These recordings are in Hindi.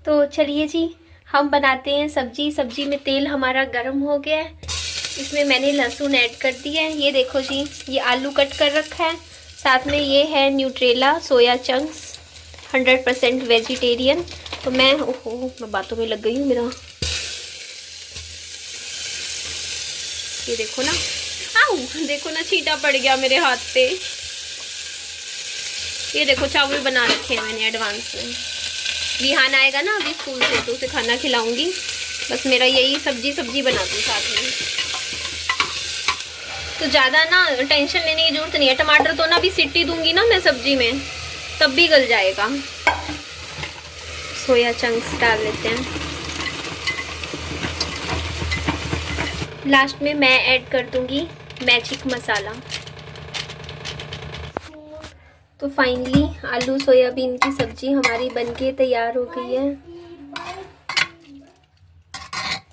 तो चलिए जी, हम बनाते हैं सब्जी। सब्जी में तेल हमारा गर्म हो गया है, इसमें मैंने लहसुन ऐड कर दिया है। ये देखो जी, ये आलू कट कर रखा है, साथ में ये है न्यूट्रेला सोया चंक्स, 100% वेजिटेरियन। तो मैं बातों में लग गई हूँ। मेरा ये देखो ना, आओ देखो ना, छींटा पड़ गया मेरे हाथ पे। ये देखो चावल बना रखे हैं मैंने एडवांस में। विहान आएगा ना अभी स्कूल से, तो उसे खाना खिलाऊंगी। बस मेरा यही सब्जी बना दूँ साथ में। तो ज़्यादा ना टेंशन लेने की जरूरत नहीं है। टमाटर तो ना अभी सीटी दूंगी ना मैं सब्जी में, तब भी गल जाएगा। सोया चंक्स डाल लेते हैं। लास्ट में मैं ऐड कर दूंगी मैजिक मसाला। तो फाइनली आलू सोयाबीन की सब्जी हमारी बनके तैयार हो गई है।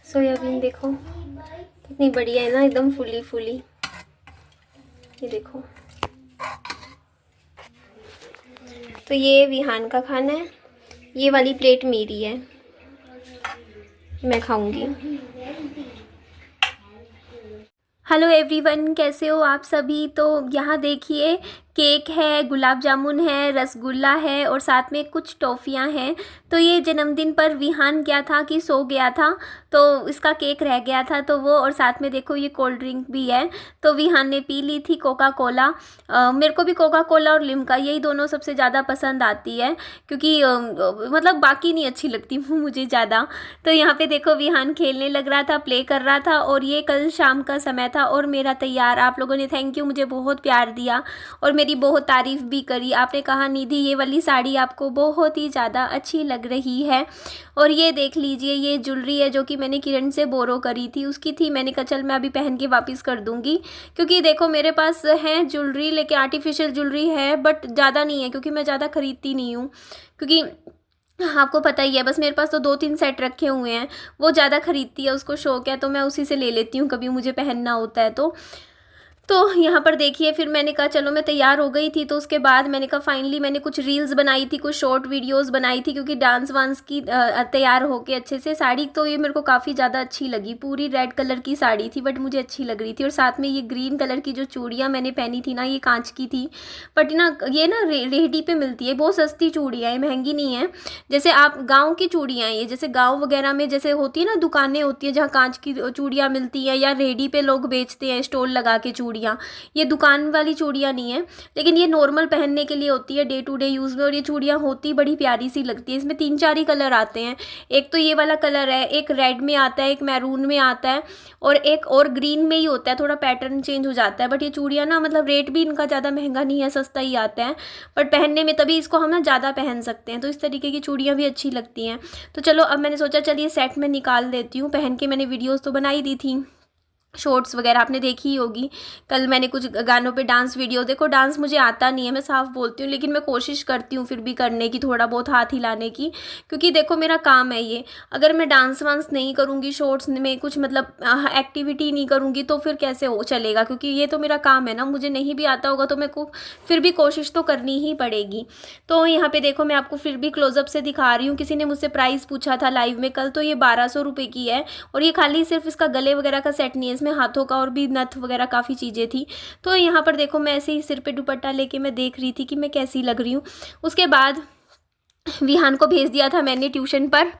सोयाबीन देखो कितनी बढ़िया है ना, एकदम फूली फूली। ये देखो। तो ये विहान का खाना है, ये वाली प्लेट मेरी है, मैं खाऊंगी। हेलो एवरीवन, कैसे हो आप सभी। तो यहाँ देखिए, केक है, गुलाब जामुन है, रसगुल्ला है और साथ में कुछ टॉफ़ियाँ हैं। तो ये जन्मदिन पर विहान क्या था कि सो गया था, तो इसका केक रह गया था तो वो, और साथ में देखो ये कोल्ड ड्रिंक भी है। तो विहान ने पी ली थी कोका कोला। मेरे को भी कोका कोला और लिम्का यही दोनों सबसे ज़्यादा पसंद आती है, क्योंकि मतलब बाकी नहीं अच्छी लगती मुझे ज़्यादा। तो यहाँ पे देखो विहान खेलने लग रहा था, प्ले कर रहा था। और ये कल शाम का समय था और मेरा तैयार, आप लोगों ने थैंक यू, मुझे बहुत प्यार दिया और मेरी बहुत तारीफ़ भी करी। आपने कहा निधि ये वाली साड़ी आपको बहुत ही ज़्यादा अच्छी लग रही है। और ये देख लीजिए, ये ज्वेलरी है जो कि मैंने किरण से बोरो करी थी, उसकी थी। मैंने कहा चल मैं अभी पहन के वापस कर दूंगी, क्योंकि देखो मेरे पास है ज्वेलरी, लेकिन आर्टिफिशियल ज्वेलरी है, बट ज़्यादा नहीं है, क्योंकि मैं ज़्यादा खरीदती नहीं हूँ। क्योंकि आपको पता ही है, बस मेरे पास तो 2-3 सेट रखे हुए हैं। वो ज़्यादा खरीदती है, उसको शौक है, तो मैं उसी से ले लेती हूँ कभी मुझे पहनना होता है तो यहाँ पर देखिए, फिर मैंने कहा चलो मैं तैयार हो गई थी। तो उसके बाद मैंने कहा फाइनली मैंने कुछ रील्स बनाई थी, कुछ शॉर्ट वीडियोस बनाई थी, क्योंकि डांस वांस की तैयार होके अच्छे से। साड़ी तो ये मेरे को काफ़ी ज़्यादा अच्छी लगी, पूरी रेड कलर की साड़ी थी, बट मुझे अच्छी लग रही थी। और साथ में ये ग्रीन कलर की जो चूड़ियाँ मैंने पहनी थी ना, ये कांच की थी, बट ना ये ना रेहड़ी पे मिलती है, बहुत सस्ती चूड़ियाँ है, महंगी नहीं है। जैसे आप गाँव की चूड़ियाँ, ये जैसे गाँव वगैरह में जैसे होती है ना, दुकानें होती हैं जहाँ कांच की चूड़ियाँ मिलती हैं, या रेहड़ी पे लोग बेचते हैं स्टॉल लगा के चूड़ियाँ। ये दुकान वाली चूड़ियाँ नहीं है, लेकिन ये नॉर्मल पहनने के लिए होती है, डे टू डे यूज़ में। और ये चूड़ियाँ होती बड़ी प्यारी सी लगती है। इसमें 3-4 ही कलर आते हैं। एक तो ये वाला कलर है, एक रेड में आता है, एक मैरून में आता है, और एक और ग्रीन में ही होता है, थोड़ा पैटर्न चेंज हो जाता है। बट ये चूड़ियाँ ना, मतलब रेट भी इनका ज़्यादा महंगा नहीं है, सस्ता ही आता है, बट पहनने में तभी इसको हम ना ज़्यादा पहन सकते हैं। तो इस तरीके की चूड़ियाँ भी अच्छी लगती हैं। तो चलो अब मैंने सोचा चलिए सेट में निकाल देती हूँ। पहन के मैंने वीडियोज़ तो बनाई दी थी, शॉर्ट्स वगैरह आपने देखी ही होगी। कल मैंने कुछ गानों पे डांस वीडियो, देखो डांस मुझे आता नहीं है, मैं साफ बोलती हूँ, लेकिन मैं कोशिश करती हूँ फिर भी करने की, थोड़ा बहुत हाथ हिलाने की, क्योंकि देखो मेरा काम है ये। अगर मैं डांस वांस नहीं करूँगी, शॉर्ट्स में कुछ मतलब एक्टिविटी नहीं करूँगी, तो फिर कैसे हो चलेगा, क्योंकि ये तो मेरा काम है ना। मुझे नहीं भी आता होगा तो मेरे को फिर भी कोशिश तो करनी ही पड़ेगी। तो यहाँ पर देखो मैं आपको फिर भी क्लोजअप से दिखा रही हूँ। किसी ने मुझसे प्राइस पूछा था लाइव में कल, तो ये 1200 रुपये की है। और ये खाली सिर्फ इसका गले वगैरह का सेट नहीं है, में हाथों का और भी नथ वगैरह काफ़ी चीज़ें थी। तो यहाँ पर देखो मैं ऐसे ही सिर पे दुपट्टा लेके मैं देख रही थी कि मैं कैसी लग रही हूँ। उसके बाद विहान को भेज दिया था मैंने ट्यूशन पर।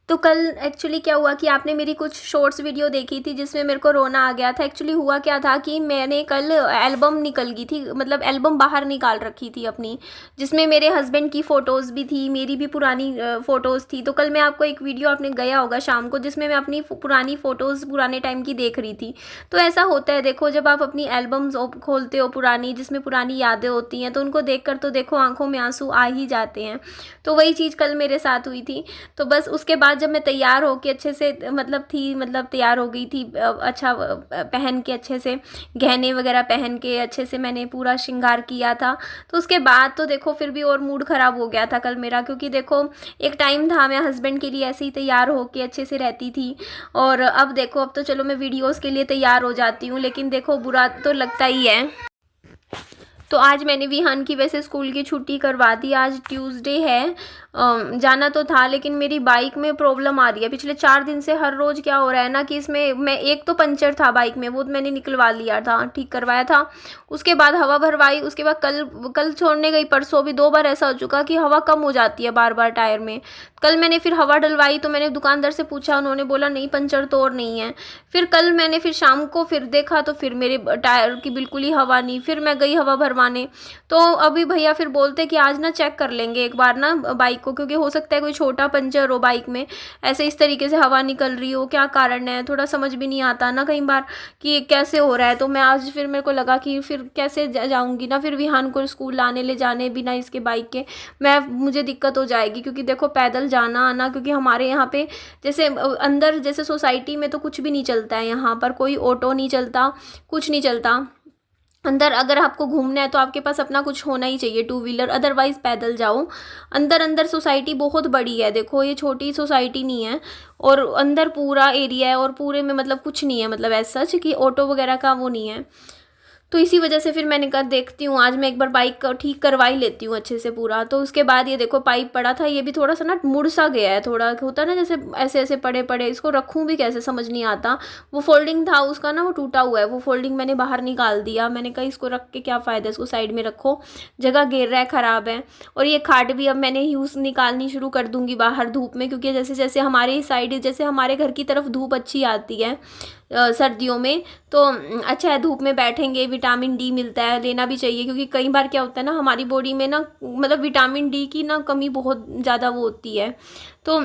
तो कल एक्चुअली क्या हुआ कि आपने मेरी कुछ शॉर्ट्स वीडियो देखी थी जिसमें मेरे को रोना आ गया था। एक्चुअली हुआ क्या था कि मैंने कल एल्बम निकल गई थी, मतलब एल्बम बाहर निकाल रखी थी अपनी, जिसमें मेरे हस्बैंड की फ़ोटोज़ भी थी, मेरी भी पुरानी फ़ोटोज़ थी। तो कल मैं आपको एक वीडियो, आपने गया होगा शाम को, जिसमें मैं अपनी पुरानी फ़ोटोज़ पुराने टाइम की देख रही थी। तो ऐसा होता है, देखो जब आप अपनी एल्बम्स खोलते हो पुरानी, जिसमें पुरानी यादें होती हैं, तो उनको देख कर तो देखो आंखों में आंसू आ ही जाते हैं। तो वही चीज़ कल मेरे साथ हुई थी। तो बस उसके बाद जब मैं तैयार होके अच्छे से मतलब तैयार हो गई थी, अच्छा पहन के अच्छे से गहने वगैरह पहन के अच्छे से मैंने पूरा श्रृंगार किया था। तो उसके बाद तो देखो फिर भी और मूड ख़राब हो गया था कल मेरा, क्योंकि देखो एक टाइम था मैं हस्बैंड के लिए ऐसे ही तैयार होके अच्छे से रहती थी, और अब देखो अब तो चलो मैं वीडियोज़ के लिए तैयार हो जाती हूँ, लेकिन देखो बुरा तो लगता ही है। तो आज मैंने विहान की वैसे स्कूल की छुट्टी करवा दी, आज ट्यूसडे है जाना तो था, लेकिन मेरी बाइक में प्रॉब्लम आ रही है पिछले 4 दिन से। हर रोज़ क्या हो रहा है ना कि इसमें मैं एक तो पंचर था बाइक में, वो मैंने निकलवा लिया था, ठीक करवाया था। उसके बाद हवा भरवाई, उसके बाद कल कल छोड़ने गई, परसों भी 2 बार ऐसा हो चुका कि हवा कम हो जाती है बार बार टायर में। कल मैंने फिर हवा डलवाई तो मैंने दुकानदार से पूछा, उन्होंने बोला नहीं पंचर तो और नहीं है। फिर कल मैंने फिर शाम को फिर देखा तो फिर मेरे टायर की बिल्कुल ही हवा नहीं। फिर मैं गई हवा भरवाने, तो अभी भैया फिर बोलते कि आज ना चेक कर लेंगे एक बार ना बाइक को, क्योंकि हो सकता है कोई छोटा पंचर हो बाइक में, ऐसे इस तरीके से हवा निकल रही हो, क्या कारण है थोड़ा समझ भी नहीं आता ना कई बार कि कैसे हो रहा है। तो मैं आज फिर मेरे को लगा कि फिर कैसे जाऊंगी ना फिर विहान को स्कूल लाने ले जाने बिना इसके बाइक के, मुझे दिक्कत हो जाएगी। क्योंकि देखो पैदल जाना आना, क्योंकि हमारे यहाँ पे जैसे अंदर जैसे सोसाइटी में तो कुछ भी नहीं चलता है, यहाँ पर कोई ऑटो नहीं चलता, कुछ नहीं चलता। अंदर अगर आपको घूमना है तो आपके पास अपना कुछ होना ही चाहिए, 2 व्हीलर, अदरवाइज़ पैदल जाओ। अंदर अंदर सोसाइटी बहुत बड़ी है, देखो ये छोटी सोसाइटी नहीं है, और अंदर पूरा एरिया है, और पूरे में मतलब कुछ नहीं है, मतलब ऐसा सच कि ऑटो वगैरह का वो नहीं है। तो इसी वजह से फिर मैंने कहा देखती हूँ आज मैं एक बार बाइक का ठीक करवा ही लेती हूँ अच्छे से पूरा। तो उसके बाद ये देखो पाइप पड़ा था, ये भी थोड़ा सा ना मुड़ सा गया है, थोड़ा होता है ना जैसे ऐसे ऐसे पड़े पड़े, इसको रखूँ भी कैसे समझ नहीं आता। वो फोल्डिंग था उसका ना, वो टूटा हुआ है, वो फोल्डिंग मैंने बाहर निकाल दिया। मैंने कहा इसको रख के क्या फ़ायदा, इसको साइड में रखो, जगह घेर रहा है, ख़राब है। और ये खाट भी अब मैंने यूज़ निकालनी शुरू कर दूँगी बाहर धूप में, क्योंकि जैसे जैसे हमारी साइड जैसे हमारे घर की तरफ धूप अच्छी आती है सर्दियों में, तो अच्छा है धूप में बैठेंगे, विटामिन डी मिलता है, लेना भी चाहिए। क्योंकि कई बार क्या होता है ना हमारी बॉडी में ना मतलब विटामिन डी की ना कमी बहुत ज़्यादा वो होती है। तो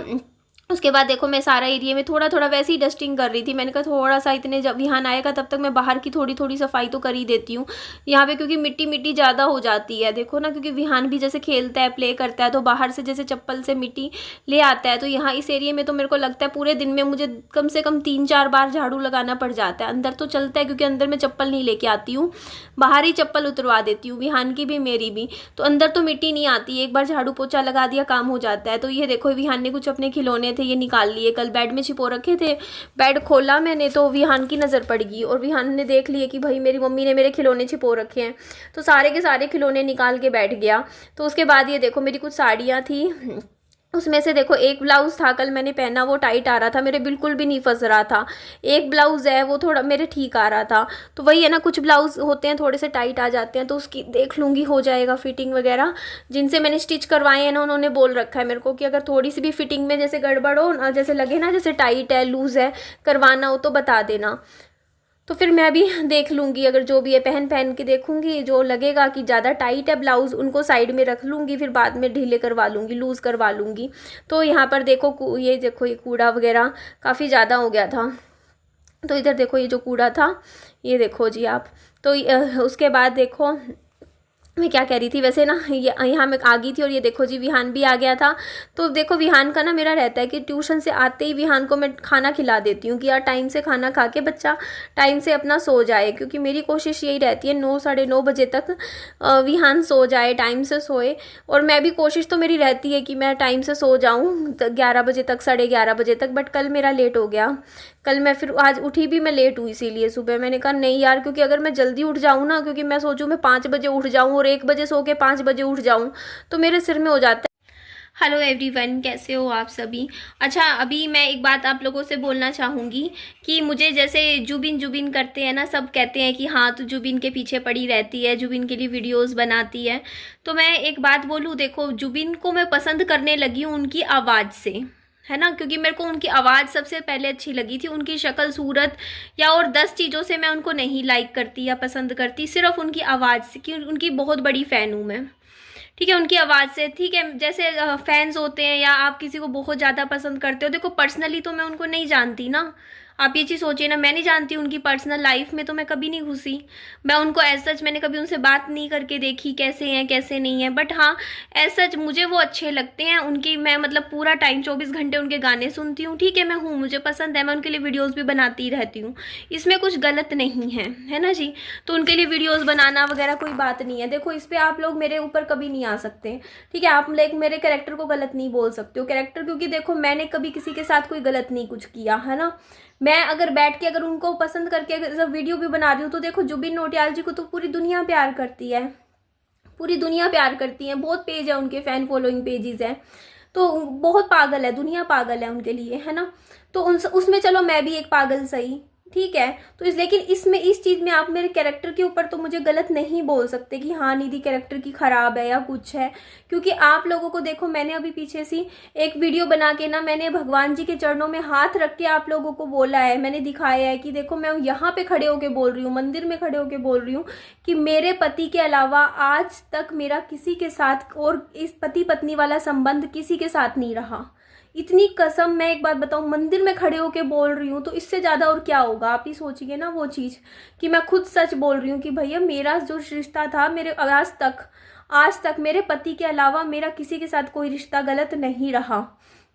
उसके बाद देखो मैं सारा एरिया में थोड़ा थोड़ा वैसे ही डस्टिंग कर रही थी। मैंने कहा थोड़ा सा, इतने जब विहान आएगा तब तक मैं बाहर की थोड़ी थोड़ी सफाई तो कर ही देती हूँ यहाँ पे, क्योंकि मिट्टी मिट्टी ज़्यादा हो जाती है देखो ना। क्योंकि विहान भी जैसे खेलता है, प्ले करता है, तो बाहर से जैसे चप्पल से मिट्टी ले आता है। तो यहाँ इस एरिया में तो मेरे को लगता है पूरे दिन में मुझे कम से कम 3-4 बार झाड़ू लगाना पड़ जाता है। अंदर तो चलता है क्योंकि अंदर मैं चप्पल नहीं लेके आती हूँ, बाहर ही चप्पल उतरवा देती हूँ, विहान की भी मेरी भी। तो अंदर तो मिट्टी नहीं आती, एक बार झाड़ू पोछा लगा दिया काम हो जाता है। तो ये देखो विहान ने कुछ अपने खिलौने थे ये निकाल लिए, कल बेड में छिपो रखे थे। बेड खोला मैंने तो विहान की नज़र पड़ गई, और विहान ने देख लिए कि भाई मेरी मम्मी ने मेरे खिलौने छिपो रखे हैं, तो सारे के सारे खिलौने निकाल के बैठ गया। तो उसके बाद ये देखो मेरी कुछ साड़ियाँ थी, उसमें से देखो एक ब्लाउज़ था कल मैंने पहना, वो टाइट आ रहा था मेरे, बिल्कुल भी नहीं फंस रहा था। एक ब्लाउज़ है वो थोड़ा मेरे ठीक आ रहा था। तो वही है ना, कुछ ब्लाउज़ होते हैं थोड़े से टाइट आ जाते हैं, तो उसकी देख लूँगी हो जाएगा फिटिंग वगैरह। जिनसे मैंने स्टिच करवाए हैं ना उन्होंने बोल रखा है मेरे को कि अगर थोड़ी सी भी फिटिंग में जैसे गड़बड़ हो, जैसे लगे ना जैसे टाइट है लूज़ है करवाना हो तो बता देना। तो फिर मैं भी देख लूँगी, अगर जो भी है पहन पहन के देखूँगी, जो लगेगा कि ज़्यादा टाइट है ब्लाउज़ उनको साइड में रख लूँगी, फिर बाद में ढीले करवा लूँगी, लूज़ करवा लूँगी। तो यहाँ पर देखो ये देखो ये कूड़ा वगैरह काफ़ी ज़्यादा हो गया था। तो इधर देखो ये जो कूड़ा था ये देखो जी आप। तो उसके बाद देखो मैं क्या कह रही थी वैसे ना, ये यहाँ मैं आ गई थी, और ये देखो जी विहान भी आ गया था। तो देखो विहान का ना मेरा रहता है कि ट्यूशन से आते ही विहान को मैं खाना खिला देती हूँ कि यार टाइम से खाना खा के बच्चा टाइम से अपना सो जाए। क्योंकि मेरी कोशिश यही रहती है 9 साढ़े 9 बजे तक विहान सो जाए, टाइम से सोए। और मैं भी कोशिश तो मेरी रहती है कि मैं टाइम से सो जाऊँ 11 बजे तक, 11:30 बजे तक। बट कल मेरा लेट हो गया, कल मैं फिर आज उठी भी मैं लेट हुई, इसीलिए सुबह मैंने कहा नहीं यार, क्योंकि अगर मैं जल्दी उठ जाऊँ ना, क्योंकि मैं सोचूँ मैं 5 बजे उठ जाऊँ और 1 बजे सो के 5 बजे उठ जाऊँ तो मेरे सिर में हो जाता है। हेलो एवरीवन, कैसे हो आप सभी। अच्छा अभी मैं एक बात आप लोगों से बोलना चाहूँगी कि मुझे जैसे जुबिन जुबिन करते हैं ना, सब कहते हैं कि हाँ तो जुबिन के पीछे पड़ी रहती है, जुबिन के लिए वीडियोस बनाती है। तो मैं एक बात बोलूँ, देखो जुबिन को मैं पसंद करने लगी हूँ उनकी आवाज़ से, है ना। क्योंकि मेरे को उनकी आवाज़ सबसे पहले अच्छी लगी थी, उनकी शक्ल सूरत या और 10 चीज़ों से मैं उनको नहीं लाइक करती या पसंद करती, सिर्फ उनकी आवाज़ से, कि उनकी बहुत बड़ी फ़ैन हूँ मैं। ठीक है, उनकी आवाज़ से। ठीक है, जैसे फैंस होते हैं या आप किसी को बहुत ज़्यादा पसंद करते हो, देखो पर्सनली तो मैं उनको नहीं जानती ना, आप ये चीज़ सोचिए ना, मैं नहीं जानती उनकी पर्सनल लाइफ में, तो मैं कभी नहीं घुसी, मैं उनको एज सच मैंने कभी उनसे बात नहीं करके देखी कैसे हैं कैसे नहीं है। बट हाँ एज सच मुझे वो अच्छे लगते हैं, उनकी मैं मतलब पूरा टाइम 24 घंटे उनके गाने सुनती हूँ। ठीक है, मैं हूँ, मुझे पसंद है, मैं उनके लिए वीडियोज़ भी बनाती रहती हूँ, इसमें कुछ गलत नहीं है ना जी। तो उनके लिए वीडियोज़ बनाना वगैरह कोई बात नहीं है। देखो इस पर आप लोग मेरे ऊपर कभी नहीं आ सकते, ठीक है। आप लाइक मेरे कैरेक्टर को गलत नहीं बोल सकते हो, कैरेक्टर, क्योंकि देखो मैंने कभी किसी के साथ कोई गलत नहीं कुछ किया, है ना। मैं अगर बैठ के अगर उनको पसंद करके अगर वीडियो भी बना रही हूँ तो देखो जुबिन नौटियाल जी को तो पूरी दुनिया प्यार करती है, पूरी दुनिया प्यार करती है, बहुत पेज है उनके, फैन फॉलोइंग पेजेस है। तो बहुत पागल है, दुनिया पागल है उनके लिए, है ना। तो उसमें चलो मैं भी एक पागल सही, ठीक है। तो लेकिन इसमें इस चीज़ में आप मेरे कैरेक्टर के ऊपर तो मुझे गलत नहीं बोल सकते कि हाँ निधि कैरेक्टर की ख़राब है या कुछ है, क्योंकि आप लोगों को देखो, मैंने अभी पीछे सी एक वीडियो बना के ना, मैंने भगवान जी के चरणों में हाथ रख के आप लोगों को बोला है, मैंने दिखाया है कि देखो मैं यहाँ पे खड़े होके बोल रही हूँ, मंदिर में खड़े होके बोल रही हूँ कि मेरे पति के अलावा आज तक मेरा किसी के साथ और इस पति पत्नी वाला संबंध किसी के साथ नहीं रहा। इतनी कसम, मैं एक बात बताऊं, मंदिर में खड़े होके बोल रही हूँ, तो इससे ज़्यादा और क्या होगा। आप ही सोचिए ना वो चीज़ कि मैं खुद सच बोल रही हूँ कि भैया मेरा जो रिश्ता था, मेरे आज तक मेरे पति के अलावा मेरा किसी के साथ कोई रिश्ता गलत नहीं रहा,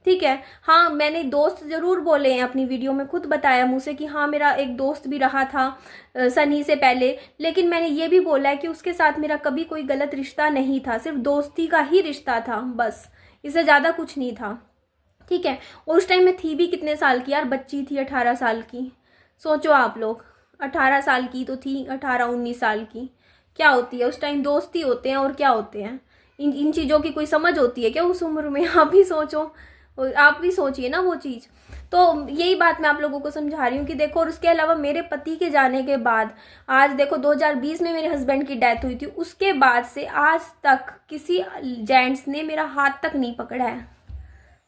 ठीक है। हाँ मैंने दोस्त ज़रूर बोले हैं अपनी वीडियो में, खुद बताया मुँह से कि हाँ मेरा एक दोस्त भी रहा था सनी से पहले, लेकिन मैंने ये भी बोला है कि उसके साथ मेरा कभी कोई गलत रिश्ता नहीं था, सिर्फ दोस्ती का ही रिश्ता था बस, इससे ज़्यादा कुछ नहीं था, ठीक है। और उस टाइम मैं थी भी कितने साल की यार, बच्ची थी 18 साल की। सोचो आप लोग, 18 साल की तो थी, 18-19 साल की क्या होती है उस टाइम, दोस्ती होते हैं और क्या होते हैं, इन चीज़ों की कोई समझ होती है क्या उस उम्र में। आप ही सोचो, आप भी सोचिए ना वो चीज़। तो यही बात मैं आप लोगों को समझा रही हूँ कि देखो, और उसके अलावा मेरे पति के जाने के बाद आज देखो 2020 में मेरे हस्बैंड की डेथ हुई थी, उसके बाद से आज तक किसी जेंट्स ने मेरा हाथ तक नहीं पकड़ा है,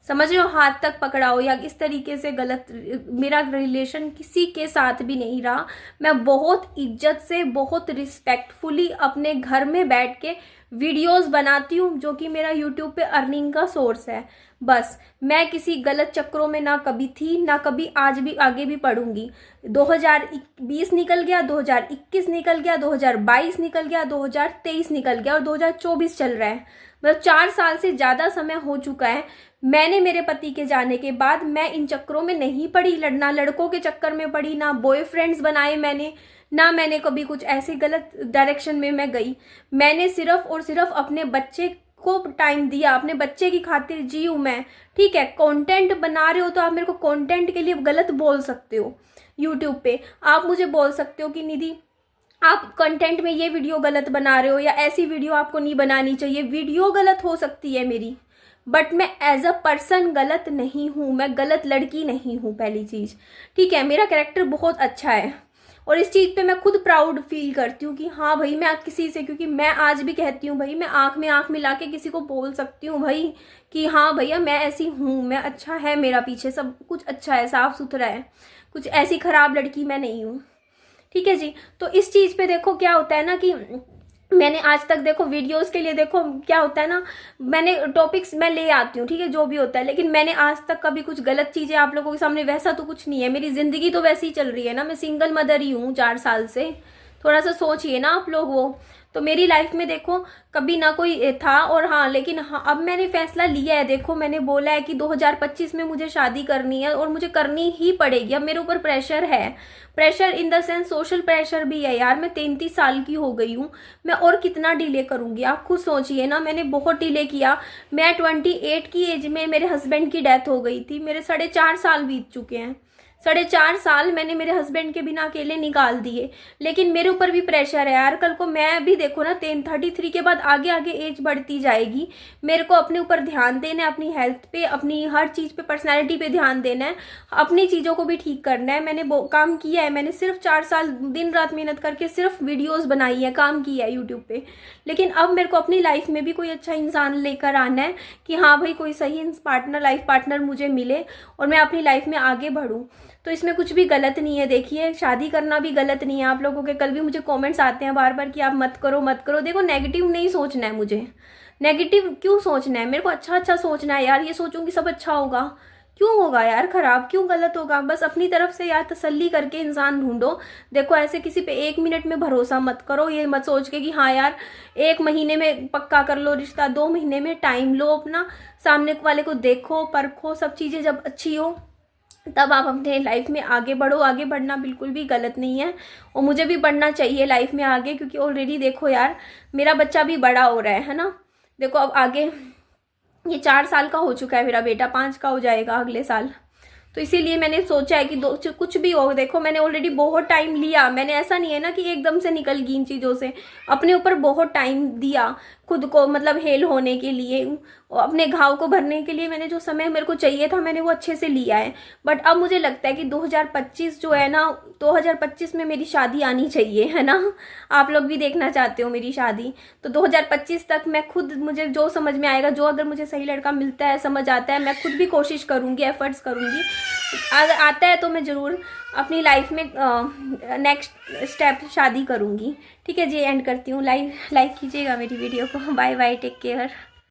समझ रहे हो, हाथ तक पकड़ा हो या इस तरीके से गलत, मेरा रिलेशन किसी के साथ भी नहीं रहा। मैं बहुत इज्जत से, बहुत रिस्पेक्टफुली अपने घर में बैठ के वीडियोस बनाती हूँ, जो कि मेरा यूट्यूब पे अर्निंग का सोर्स है। बस मैं किसी गलत चक्रों में ना कभी थी, ना कभी आज भी, आगे भी पढ़ूंगी। 2020 निकल गया, 2021 निकल गया, 2022 निकल गया, 2023 निकल गया और 2024 चल रहा है। मतलब 4 साल से ज़्यादा समय हो चुका है। मैंने मेरे पति के जाने के बाद मैं इन चक्रों में नहीं पड़ी, ना लड़कों के चक्कर में पड़ी, ना बॉयफ्रेंड्स बनाए मैंने, ना मैंने कभी कुछ ऐसे गलत डायरेक्शन में मैं गई। मैंने सिर्फ और सिर्फ अपने बच्चे को टाइम दिया, अपने बच्चे की खातिर जी हूँ मैं, ठीक है। कंटेंट बना रहे हो तो आप मेरे को कंटेंट के लिए गलत बोल सकते हो, यूट्यूब पे आप मुझे बोल सकते हो कि निधि आप कंटेंट में ये वीडियो गलत बना रहे हो या ऐसी वीडियो आपको नहीं बनानी चाहिए। वीडियो गलत हो सकती है मेरी, बट मैं एज अ पर्सन गलत नहीं हूँ, मैं गलत लड़की नहीं हूँ, पहली चीज़, ठीक है। मेरा कैरेक्टर बहुत अच्छा है और इस चीज़ पे मैं खुद प्राउड फील करती हूँ कि हाँ भाई मैं किसी से, क्योंकि मैं आज भी कहती हूँ भाई मैं आँख में आँख मिला के किसी को बोल सकती हूँ भाई कि हाँ भैया मैं ऐसी हूँ, मैं अच्छा है, मेरा पीछे सब कुछ अच्छा है, साफ़ सुथरा है, कुछ ऐसी ख़राब लड़की मैं नहीं हूँ, ठीक है जी। तो इस चीज़ पे देखो क्या होता है ना कि मैंने आज तक देखो वीडियोस के लिए देखो क्या होता है ना, मैंने टॉपिक्स मैं ले आती हूँ, ठीक है, जो भी होता है, लेकिन मैंने आज तक कभी कुछ गलत चीज़ें आप लोगों के सामने, वैसा तो कुछ नहीं है। मेरी ज़िंदगी तो वैसी ही चल रही है ना, मैं सिंगल मदर ही हूँ 4 साल से, थोड़ा सा सोचिए ना आप लोग। वो तो मेरी लाइफ में देखो कभी ना कोई था, और हाँ लेकिन हाँ अब मैंने फैसला लिया है, देखो मैंने बोला है कि 2025 में मुझे शादी करनी है और मुझे करनी ही पड़ेगी। अब मेरे ऊपर प्रेशर है, pressure in the sense social pressure भी है यार। मैं 33 साल की हो गई हूँ, मैं और कितना डिले करूँगी, आप खुद सोचिए ना। मैंने बहुत डिले किया, मैं 28 की एज में मेरे हस्बैंड की डेथ हो गई थी, मेरे 4.5 साल बीत चुके हैं, 4.5 साल मैंने मेरे हस्बैंड के बिना अकेले निकाल दिए। लेकिन मेरे ऊपर भी प्रेशर है यार, कल को मैं भी देखो ना 33 के बाद आगे आगे एज बढ़ती जाएगी, मेरे को अपने ऊपर ध्यान देना है, अपनी हेल्थ पे, अपनी हर चीज़ पे, पर्सनैलिटी पे ध्यान देना है, अपनी चीज़ों को भी ठीक करना है। मैंने काम किया है, मैंने सिर्फ 4 साल दिन रात मेहनत करके सिर्फ वीडियोज़ बनाई है, काम किया है यूट्यूब पर। लेकिन अब मेरे को अपनी लाइफ में भी कोई अच्छा इंसान लेकर आना है कि हाँ भाई कोई सही पार्टनर, लाइफ पार्टनर मुझे मिले और मैं अपनी लाइफ में आगे बढ़ूँ। तो इसमें कुछ भी गलत नहीं है। देखिए शादी करना भी गलत नहीं है। आप लोगों के कल भी मुझे कमेंट्स आते हैं बार बार कि आप मत करो मत करो। देखो नेगेटिव नहीं सोचना है, मुझे नेगेटिव क्यों सोचना है, मेरे को अच्छा अच्छा सोचना है यार। ये सोचूंगी सब अच्छा होगा, क्यों होगा यार खराब, क्यों गलत होगा। बस अपनी तरफ से यार तसल्ली करके इंसान ढूंढो। देखो ऐसे किसी पे 1 मिनट में भरोसा मत करो। ये मत सोच के कि हाँ यार 1 महीने में पक्का कर लो रिश्ता, 2 महीने में टाइम लो अपना, सामने वाले को देखो परखो, सब चीज़ें जब अच्छी हो तब आप अपने लाइफ में आगे बढ़ो। आगे बढ़ना बिल्कुल भी गलत नहीं है और मुझे भी बढ़ना चाहिए लाइफ में आगे, क्योंकि ऑलरेडी देखो यार मेरा बच्चा भी बड़ा हो रहा है ना। देखो अब आगे ये 4 साल का हो चुका है, मेरा बेटा 5 का हो जाएगा अगले साल। तो इसीलिए मैंने सोचा है कि कुछ भी हो, देखो मैंने ऑलरेडी बहुत टाइम लिया। मैंने ऐसा नहीं है ना कि एकदम से निकल गई इन चीज़ों से, अपने ऊपर बहुत टाइम दिया खुद को, मतलब हेल होने के लिए। अपने घाव को भरने के लिए मैंने जो समय मेरे को चाहिए था मैंने वो अच्छे से लिया है। बट अब मुझे लगता है कि 2025 जो है ना, 2025 में मेरी शादी आनी चाहिए, है ना। आप लोग भी देखना चाहते हो मेरी शादी, तो 2025 तक मैं खुद, मुझे जो समझ में आएगा, जो अगर मुझे सही लड़का मिलता है, समझ आता है, मैं खुद भी कोशिश करूँगी, एफर्ट्स करूँगी। अगर आता है तो मैं ज़रूर अपनी लाइफ में नेक्स्ट स्टेप शादी करूँगी। ठीक है जी, एंड करती हूँ। लाइक कीजिएगा मेरी वीडियो को। Bye bye, take care.